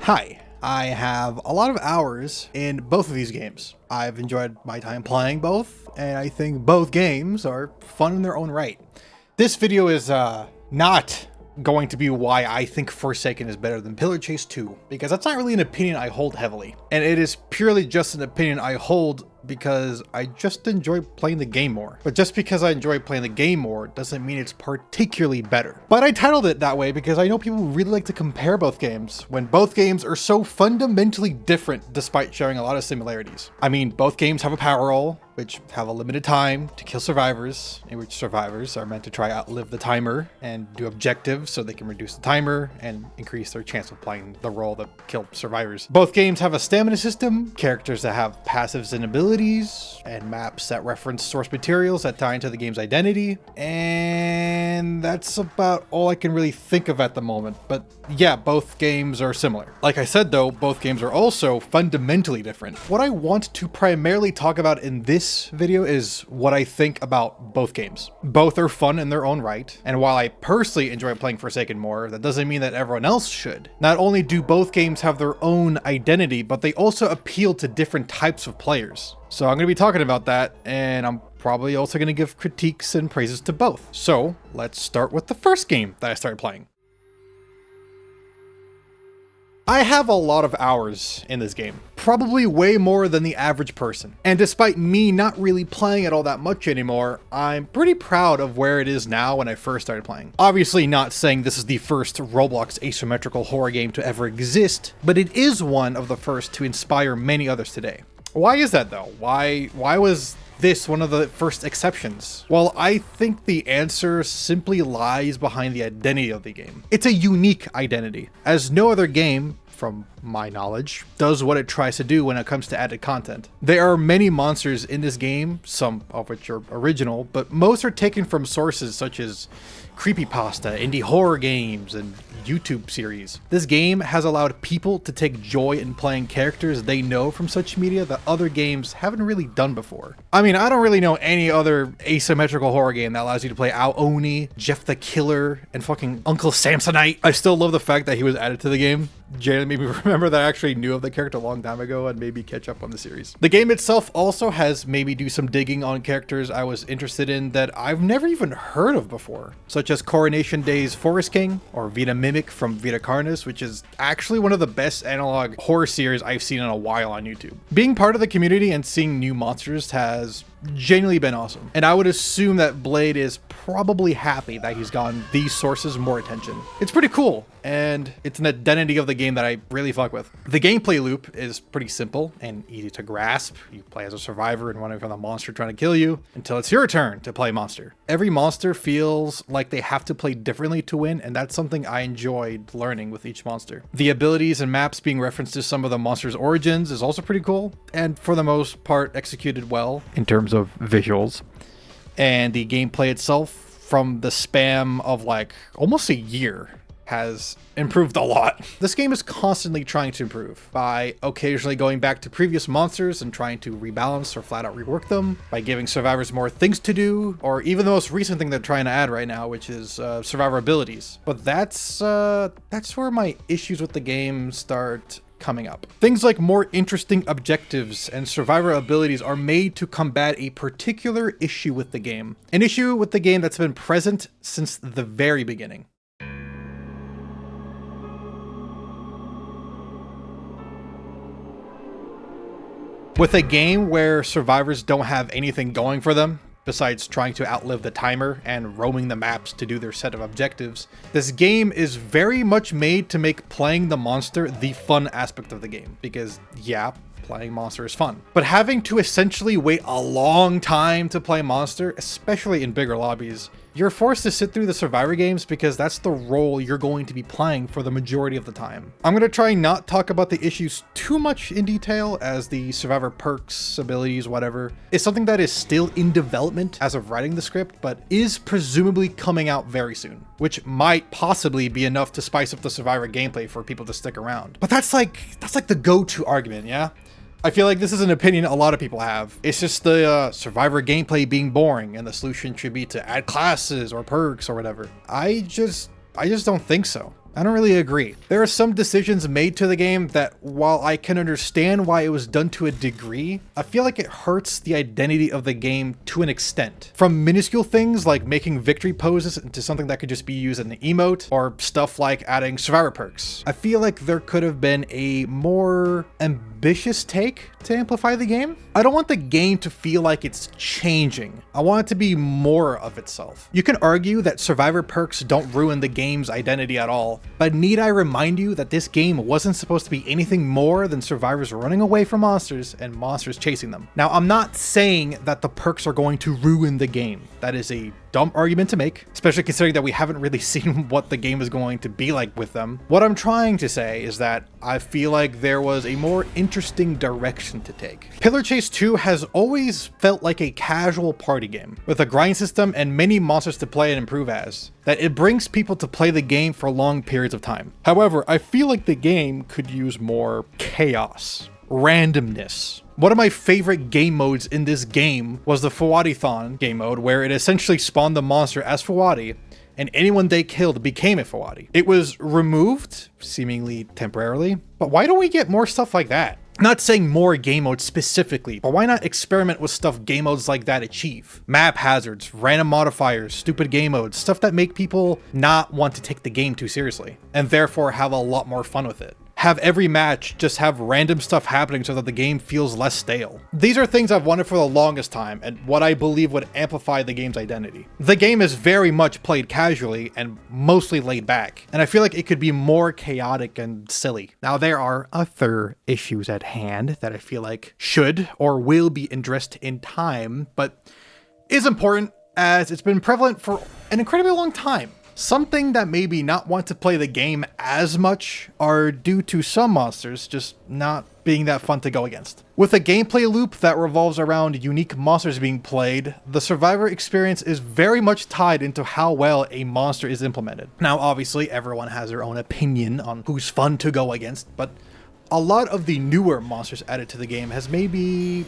Hi, I have a lot of hours in both of these games. I've enjoyed my time playing both, and I think both games are fun in their own right. This video is not going to be why I think Forsaken is better than Pillar Chase 2, because that's not really an opinion I hold heavily. And it is purely just an opinion I hold because I just enjoy playing the game more. But just because I enjoy playing the game more doesn't mean it's particularly better. But I titled it that way because I know people really like to compare both games when both games are so fundamentally different despite sharing a lot of similarities. I mean, both games have a power roll, which have a limited time to kill survivors, in which survivors are meant to try outlive the timer and do objectives so they can reduce the timer and increase their chance of playing the role that killed survivors. Both games have a stamina system, characters that have passives and abilities, and maps that reference source materials that tie into the game's identity. And that's about all I can really think of at the moment. But yeah, both games are similar. Like I said though, both games are also fundamentally different. What I want to primarily talk about in this video is what I think about both games. Both are fun in their own right, and while I personally enjoy playing Forsaken more, that doesn't mean that everyone else should. Not only do both games have their own identity, but they also appeal to different types of players. So I'm going to be talking about that, and I'm probably also going to give critiques and praises to both. So let's start with the first game that I started playing. I have a lot of hours in this game, probably way more than the average person. And despite me not really playing it all that much anymore, I'm pretty proud of where it is now when I first started playing. Obviously not saying this is the first Roblox asymmetrical horror game to ever exist, but it is one of the first to inspire many others today. Why is that though? Why was this one of the first exceptions? Well, I think the answer simply lies behind the identity of the game. It's a unique identity, as no other game, from my knowledge, does what it tries to do when it comes to added content. There are many monsters in this game, some of which are original, but most are taken from sources such as creepypasta, indie horror games, and YouTube series. This game has allowed people to take joy in playing characters they know from such media that other games haven't really done before. I mean, I don't really know any other asymmetrical horror game that allows you to play Ao Oni, Jeff the Killer, and fucking Uncle Samsonite. I still love the fact that he was added to the game. Jalen made me remember that I actually knew of the character a long time ago and maybe catch up on the series. The game itself also has made me do some digging on characters I was interested in that I've never even heard of before, such as Coronation Day's Forest King or Vita Mimic from Vita Carnus, which is actually one of the best analog horror series I've seen in a while on YouTube. Being part of the community and seeing new monsters has genuinely been awesome, and I would assume that Blade is probably happy that he's gotten these sources more attention. It's pretty cool, and it's an identity of the game that I really fuck with. The gameplay loop is pretty simple and easy to grasp. You play as a survivor and running from the monster trying to kill you until it's your turn to play monster. Every monster feels like they have to play differently to win, and that's something I enjoyed learning with each monster. The abilities and maps being referenced to some of the monsters' origins is also pretty cool, and for the most part executed well in terms of visuals. And the gameplay itself, from the span of like almost a year, has improved a lot. This game is constantly trying to improve by occasionally going back to previous monsters and trying to rebalance or flat out rework them, by giving survivors more things to do, or even the most recent thing they're trying to add right now, which is survivor abilities. But that's where my issues with the game start coming up. Things like more interesting objectives and survivor abilities are made to combat a particular issue with the game. An issue with the game that's been present since the very beginning. With a game where survivors don't have anything going for them, besides trying to outlive the timer and roaming the maps to do their set of objectives, this game is very much made to make playing the monster the fun aspect of the game. Because yeah, playing monster is fun. But having to essentially wait a long time to play monster, especially in bigger lobbies, you're forced to sit through the survivor games because that's the role you're going to be playing for the majority of the time. I'm going to try not talk about the issues too much in detail, as the survivor perks, abilities, whatever, is something that is still in development as of writing the script, but is presumably coming out very soon, which might possibly be enough to spice up the survivor gameplay for people to stick around. But that's like the go-to argument, yeah? I feel like this is an opinion a lot of people have. It's just the survivor gameplay being boring and the solution should be to add classes or perks or whatever. I just don't think so. I don't really agree. There are some decisions made to the game that, while I can understand why it was done to a degree, I feel like it hurts the identity of the game to an extent. From minuscule things like making victory poses into something that could just be used in an emote, or stuff like adding survivor perks. I feel like there could have been a more ambitious take to amplify the game. I don't want the game to feel like it's changing. I want it to be more of itself. You can argue that survivor perks don't ruin the game's identity at all, but need I remind you that this game wasn't supposed to be anything more than survivors running away from monsters and monsters chasing them. Now, I'm not saying that the perks are going to ruin the game. That is a dumb argument to make, especially considering that we haven't really seen what the game is going to be like with them. What I'm trying to say is that I feel like there was a more interesting direction to take. Pillar Chase 2 has always felt like a casual party game, with a grind system and many monsters to play and improve as, that it brings people to play the game for long periods of time. However, I feel like the game could use more chaos, randomness. One of my favorite game modes in this game was the Fawadi-thon game mode, where it essentially spawned the monster as Fawadi, and anyone they killed became a Fawadi. It was removed, seemingly temporarily, but why don't we get more stuff like that? Not saying more game modes specifically, but why not experiment with stuff game modes like that achieve? Map hazards, random modifiers, stupid game modes, stuff that make people not want to take the game too seriously, and therefore have a lot more fun with it. Have every match just have random stuff happening so that the game feels less stale. These are things I've wanted for the longest time, and what I believe would amplify the game's identity. The game is very much played casually and mostly laid back, and I feel like it could be more chaotic and silly. Now, there are other issues at hand that I feel like should or will be addressed in time, but is important as it's been prevalent for an incredibly long time. Something that maybe not want to play the game as much are due to some monsters just not being that fun to go against. With a gameplay loop that revolves around unique monsters being played, the survivor experience is very much tied into how well a monster is implemented. Now, obviously, everyone has their own opinion on who's fun to go against, but a lot of the newer monsters added to the game has maybe,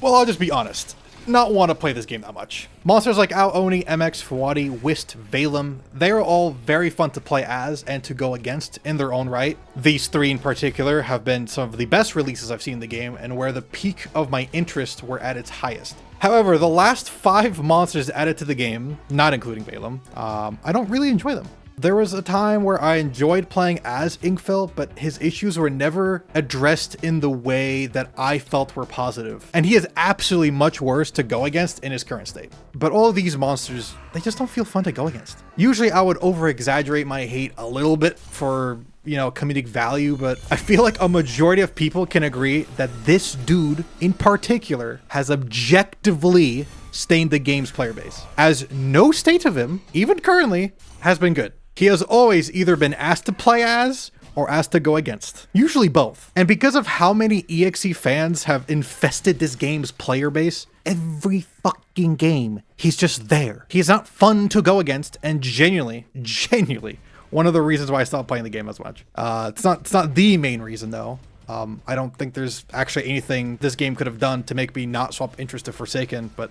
well, I'll just be honest, not want to play this game that much. Monsters like Oni, MX, Fawadi, Whist, Valem, they're all very fun to play as and to go against in their own right. These three in particular have been some of the best releases I've seen in the game and where the peak of my interest were at its highest. However, the last 5 monsters added to the game, not including Valem, I don't really enjoy them. There was a time where I enjoyed playing as Inkfell, but his issues were never addressed in the way that I felt were positive. And he is absolutely much worse to go against in his current state. But all of these monsters, they just don't feel fun to go against. Usually I would over-exaggerate my hate a little bit for, comedic value, but I feel like a majority of people can agree that this dude in particular has objectively stained the game's player base, as no state of him, even currently, has been good. He has always either been asked to play as or asked to go against. Usually both. And because of how many EXE fans have infested this game's player base, every fucking game, he's just there. He's not fun to go against, and genuinely, one of the reasons why I stopped playing the game as much. It's not the main reason though. I don't think there's actually anything this game could have done to make me not swap interest to Forsaken, but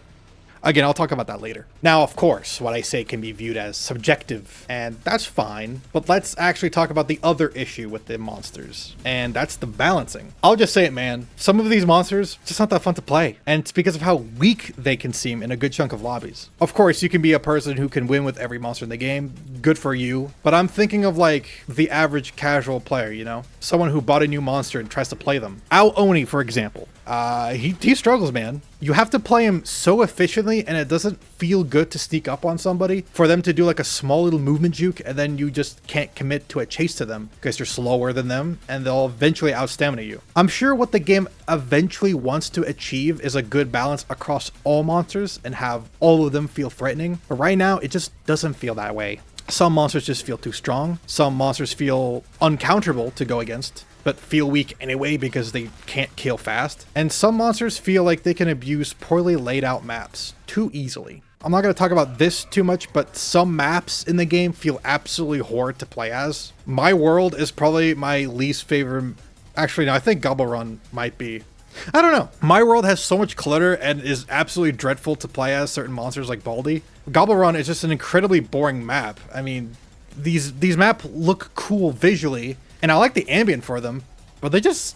again, I'll talk about that later. Now, of course, what I say can be viewed as subjective, and that's fine, but let's actually talk about the other issue with the monsters, and that's the balancing. I'll just say it, man. Some of these monsters, just not that fun to play, and it's because of how weak they can seem in a good chunk of lobbies. Of course, you can be a person who can win with every monster in the game. Good for you. But I'm thinking of like the average casual player, Someone who bought a new monster and tries to play them. Oni, for example. He struggles, man. You have to play him so efficiently, and it doesn't feel good to sneak up on somebody for them to do like a small little movement juke, and then you just can't commit to a chase to them because you're slower than them and they'll eventually outstamina you. I'm sure what the game eventually wants to achieve is a good balance across all monsters and have all of them feel threatening, but right now it just doesn't feel that way. Some monsters just feel too strong. Some monsters feel uncounterable to go against, but feel weak anyway because they can't kill fast. And some monsters feel like they can abuse poorly laid out maps too easily. I'm not going to talk about this too much, but some maps in the game feel absolutely horrid to play as. My World is probably my least favorite. Actually, no, I think Gobble Run might be. I don't know. My World has so much clutter and is absolutely dreadful to play as certain monsters like Baldi. Gobble Run is just an incredibly boring map. I mean, these maps look cool visually, and I like the ambient for them, but they just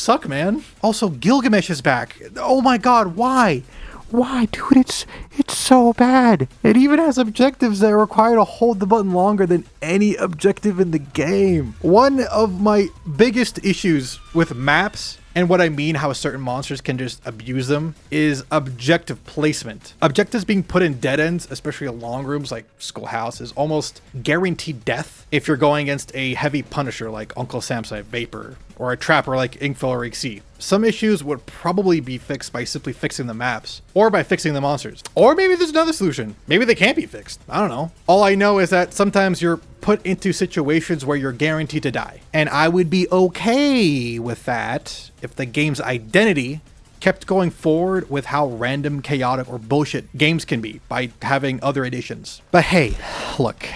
suck, man. Also, Gilgamesh is back. Oh my god, why? Why, dude? It's so bad. It even has objectives that require to hold the button longer than any objective in the game. One of my biggest issues with maps, and what I mean how certain monsters can just abuse them, is objective placement. Objectives being put in dead ends, especially in long rooms like Schoolhouse, is almost guaranteed death if you're going against a heavy punisher like Uncle Samsite Vapor, or a trapper like Inkfell. Some issues would probably be fixed by simply fixing the maps, or by fixing the monsters. Or maybe there's another solution. Maybe they can't be fixed. I don't know. All I know is that sometimes you're put into situations where you're guaranteed to die. And I would be okay with that if the game's identity kept going forward with how random, chaotic, or bullshit games can be by having other additions. But hey, look,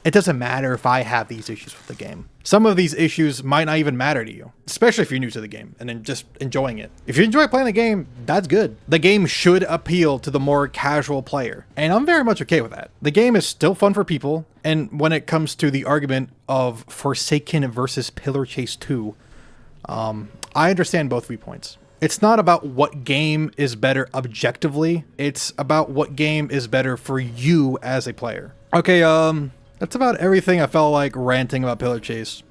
it doesn't matter if I have these issues with the game. Some of these issues might not even matter to you, especially if you're new to the game and then just enjoying it. If you enjoy playing the game, that's good. The game should appeal to the more casual player, and I'm very much okay with that. The game is still fun for people, and when it comes to the argument of Forsaken versus Pillar Chase 2, I understand both viewpoints. It's not about what game is better objectively, it's about what game is better for you as a player. Okay, that's about everything I felt like ranting about Pillar Chase.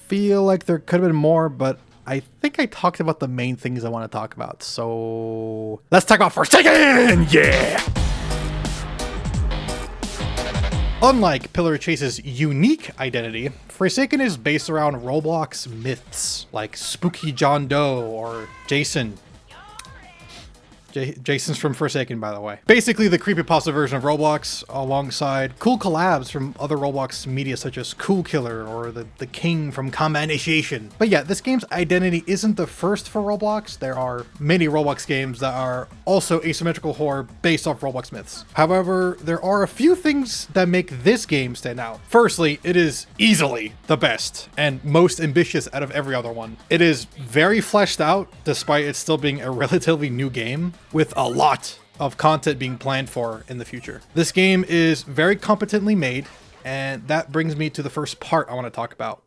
Feel like there could have been more, but I think I talked about the main things I want to talk about. So let's talk about Forsaken! Yeah! Unlike Pillar Chase's unique identity, Forsaken is based around Roblox myths like Spooky John Doe or Jason. Jason's from Forsaken, by the way. Basically the creepypasta version of Roblox, alongside cool collabs from other Roblox media such as Cool Killer or the King from Combat Initiation. But yeah, this game's identity isn't the first for Roblox. There are many Roblox games that are also asymmetrical horror based off Roblox myths. However, there are a few things that make this game stand out. Firstly, it is easily the best and most ambitious out of every other one. It is very fleshed out, despite it still being a relatively new game, with a lot of content being planned for in the future. This game is very competently made, and that brings me to the first part I want to talk about.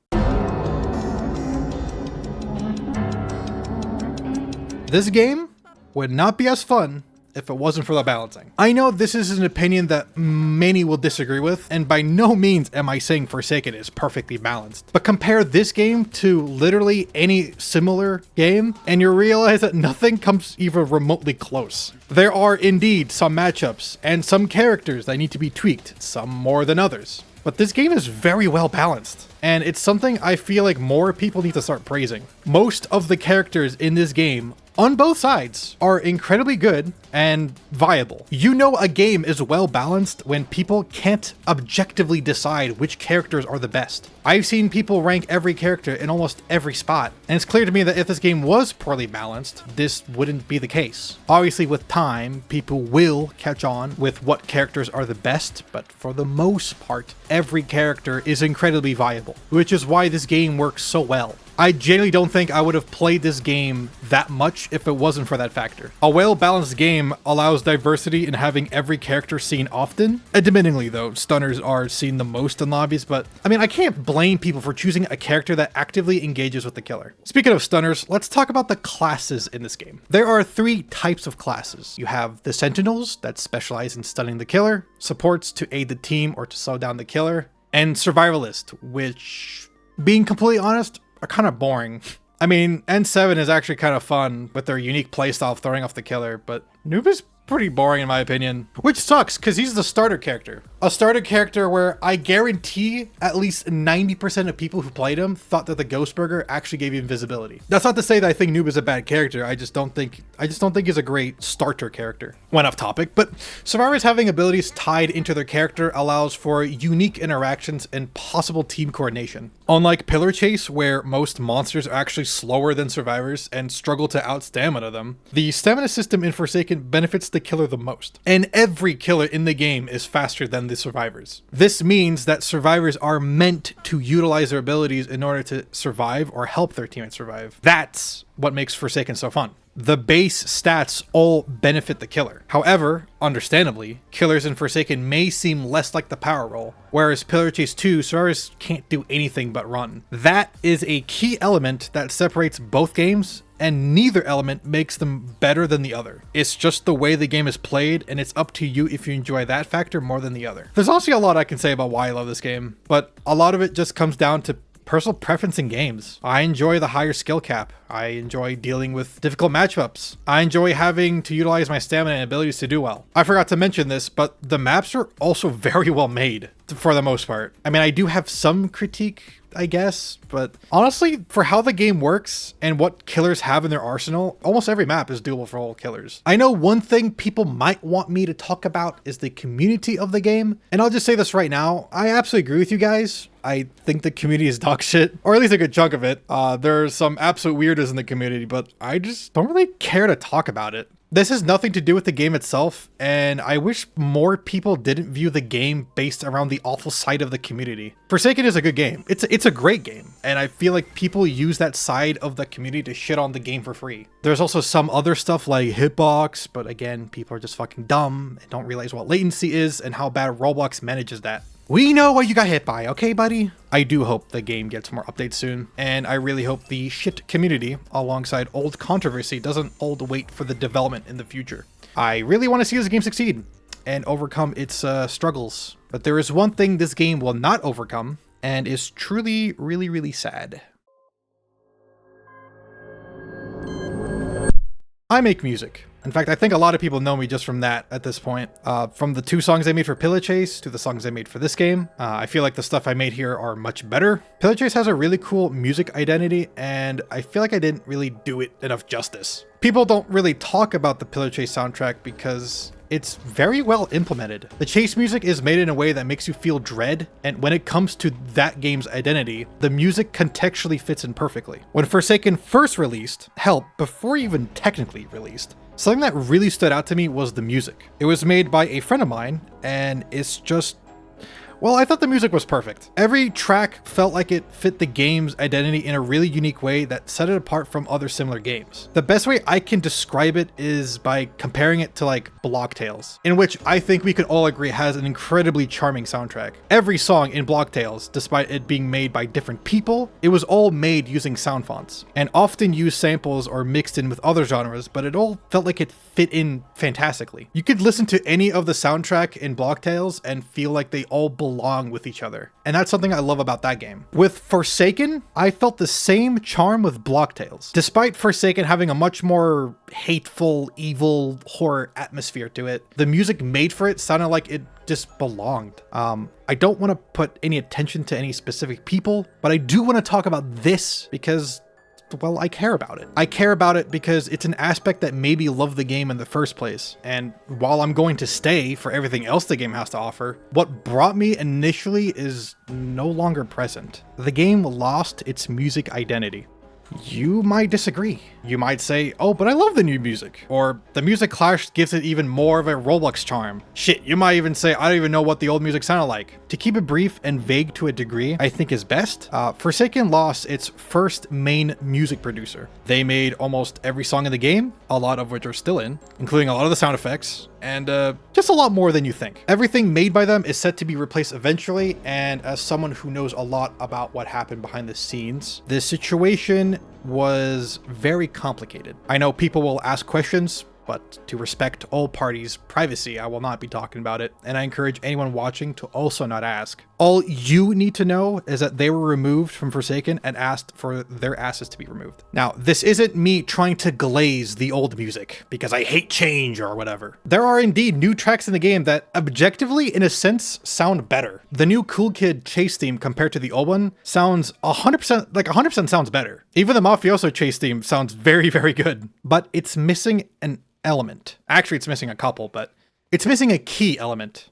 This game would not be as fun if it wasn't for the balancing. I know this is an opinion that many will disagree with, and by no means am I saying Forsaken is perfectly balanced. But compare this game to literally any similar game, and you realize that nothing comes even remotely close. There are indeed some matchups and some characters that need to be tweaked, some more than others. But this game is very well balanced, and it's something I feel like more people need to start praising. Most of the characters in this game, on both sides, are incredibly good and viable. You know a game is well balanced when people can't objectively decide which characters are the best. I've seen people rank every character in almost every spot, and it's clear to me that if this game was poorly balanced, this wouldn't be the case. Obviously, with time, people will catch on with what characters are the best, but for the most part, every character is incredibly viable, which is why this game works so well. I genuinely don't think I would have played this game that much if it wasn't for that factor. A well-balanced game allows diversity in having every character seen often. Admittingly though, stunners are seen the most in lobbies, but I mean, I can't blame people for choosing a character that actively engages with the killer. Speaking of stunners, let's talk about the classes in this game. There are 3 types of classes. You have the Sentinels that specialize in stunning the killer, supports to aid the team or to slow down the killer, and Survivalist, which, being completely honest, are kind of boring. I mean, N7 is actually kind of fun with their unique playstyle of throwing off the killer, but Noob is pretty boring in my opinion, which sucks because he's the starter character. A starter character where I guarantee at least 90% of people who played him thought that the Ghost Burger actually gave you invisibility. That's not to say that I think Noob is a bad character. I just don't think he's a great starter character. Went off topic, but survivors having abilities tied into their character allows for unique interactions and possible team coordination. Unlike Pillar Chase, where most monsters are actually slower than survivors and struggle to out-stamina them, the stamina system in Forsaken benefits the killer the most. And every killer in the game is faster than the survivors. This means that survivors are meant to utilize their abilities in order to survive or help their teammates survive. That's what makes Forsaken so fun. The base stats all benefit the killer. However, understandably, killers in Forsaken may seem less like the power roll, whereas Pillar Chase 2, Solaris can't do anything but run. That is a key element that separates both games, and neither element makes them better than the other. It's just the way the game is played, and it's up to you if you enjoy that factor more than the other. There's also a lot I can say about why I love this game, but a lot of it just comes down to personal preference in games. I enjoy the higher skill cap. I enjoy dealing with difficult matchups. I enjoy having to utilize my stamina and abilities to do well. I forgot to mention this, but the maps are also very well made for the most part. I mean, I do have some critique, I guess, but honestly, for how the game works and what killers have in their arsenal, almost every map is doable for all killers. I know one thing people might want me to talk about is the community of the game, and I'll just say this right now, I absolutely agree with you guys. I think the community is dog shit, or at least a good chunk of it. There's some absolute weirdos in the community, but I just don't really care to talk about it. This has nothing to do with the game itself, and I wish more people didn't view the game based around the awful side of the community. Forsaken is a good game. It's a great game, and I feel like people use that side of the community to shit on the game for free. There's also some other stuff like hitbox, but again, people are just fucking dumb and don't realize what latency is and how bad Roblox manages that. We know what you got hit by, okay, buddy? I do hope the game gets more updates soon, and I really hope the shit community, alongside old controversy, doesn't hold the weight for the development in the future. I really want to see this game succeed and overcome its struggles, but there is one thing this game will not overcome, and is truly, really, really sad. I make music. In fact, I think a lot of people know me just from that at this point. From the 2 songs I made for Pillar Chase to the songs I made for this game, I feel like the stuff I made here are much better. Pillar Chase has a really cool music identity, and I feel like I didn't really do it enough justice. People don't really talk about the Pillar Chase soundtrack because it's very well implemented. The chase music is made in a way that makes you feel dread, and when it comes to that game's identity, the music contextually fits in perfectly. When Forsaken first released, hell, before even technically released, something that really stood out to me was the music. It was made by a friend of mine, and it's just, well, I thought the music was perfect. Every track felt like it fit the game's identity in a really unique way that set it apart from other similar games. The best way I can describe it is by comparing it to like Block Tales, in which I think we could all agree has an incredibly charming soundtrack. Every song in Block Tales, despite it being made by different people, it was all made using sound fonts, and often used samples or mixed in with other genres, but it all felt like it fit in fantastically. You could listen to any of the soundtrack in Block Tales and feel like they all belong with each other. And that's something I love about that game. With Forsaken, I felt the same charm with Block Tales. Despite Forsaken having a much more hateful, evil, horror atmosphere to it, the music made for it sounded like it just belonged. I don't want to put any attention to any specific people, but I do want to talk about this because, well, I care about it. I care about it because it's an aspect that made me love the game in the first place. And while I'm going to stay for everything else the game has to offer, what brought me initially is no longer present. The game lost its music identity. You might disagree. You might say, oh, but I love the new music. Or the music clash gives it even more of a Roblox charm. Shit, you might even say, I don't even know what the old music sounded like. To keep it brief and vague to a degree, I think is best. Forsaken lost its first main music producer. They made almost every song in the game, a lot of which are still in, including a lot of the sound effects, and just a lot more than you think. Everything made by them is set to be replaced eventually, and as someone who knows a lot about what happened behind the scenes, this situation was very complicated. I know people will ask questions, but to respect all parties' privacy, I will not be talking about it, and I encourage anyone watching to also not ask. All you need to know is that they were removed from Forsaken and asked for their assets to be removed. Now, this isn't me trying to glaze the old music because I hate change or whatever. There are indeed new tracks in the game that objectively, in a sense, sound better. The new Cool Kid chase theme compared to the old one sounds 100% sounds better. Even the Mafioso chase theme sounds very, very good, but it's missing an element. Actually, it's missing a couple, but it's missing a key element.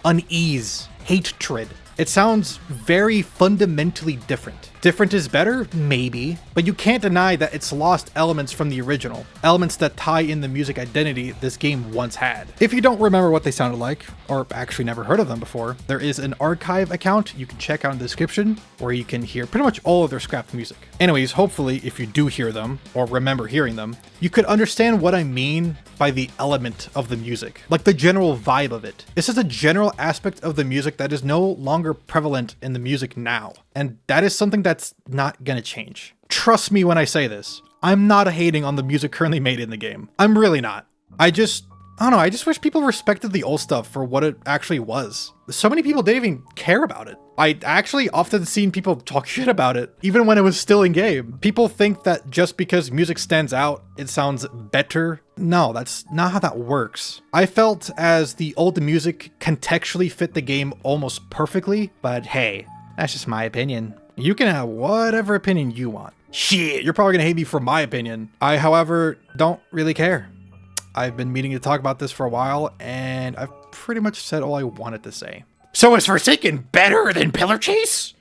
unease, hatred. It sounds very fundamentally different. Different is better? Maybe. But you can't deny that it's lost elements from the original. Elements that tie in the music identity this game once had. If you don't remember what they sounded like, or actually never heard of them before, there is an archive account you can check out in the description, where you can hear pretty much all of their scrapped music. Anyways, hopefully, if you do hear them, or remember hearing them, you could understand what I mean by the element of the music, like the general vibe of it. This is a general aspect of the music that is no longer prevalent in the music now, and that is something that's not gonna change. Trust me when I say this. I'm not hating on the music currently made in the game. I'm really not. I don't know, I just wish people respected the old stuff for what it actually was. So many people didn't even care about it. I actually often seen people talk shit about it, even when it was still in game. People think that just because music stands out, it sounds better. No, that's not how that works. I felt as the old music contextually fit the game almost perfectly, but hey, that's just my opinion. You can have whatever opinion you want. Shit, you're probably gonna hate me for my opinion. I, however, don't really care. I've been meaning to talk about this for a while, and I've pretty much said all I wanted to say. So is Forsaken better than Pillar Chase?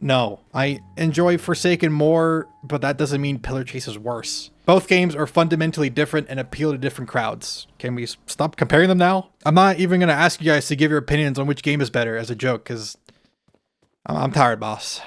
No, I enjoy Forsaken more, but that doesn't mean Pillar Chase is worse. Both games are fundamentally different and appeal to different crowds. Can we stop comparing them now? I'm not even going to ask you guys to give your opinions on which game is better as a joke, because I'm tired, boss.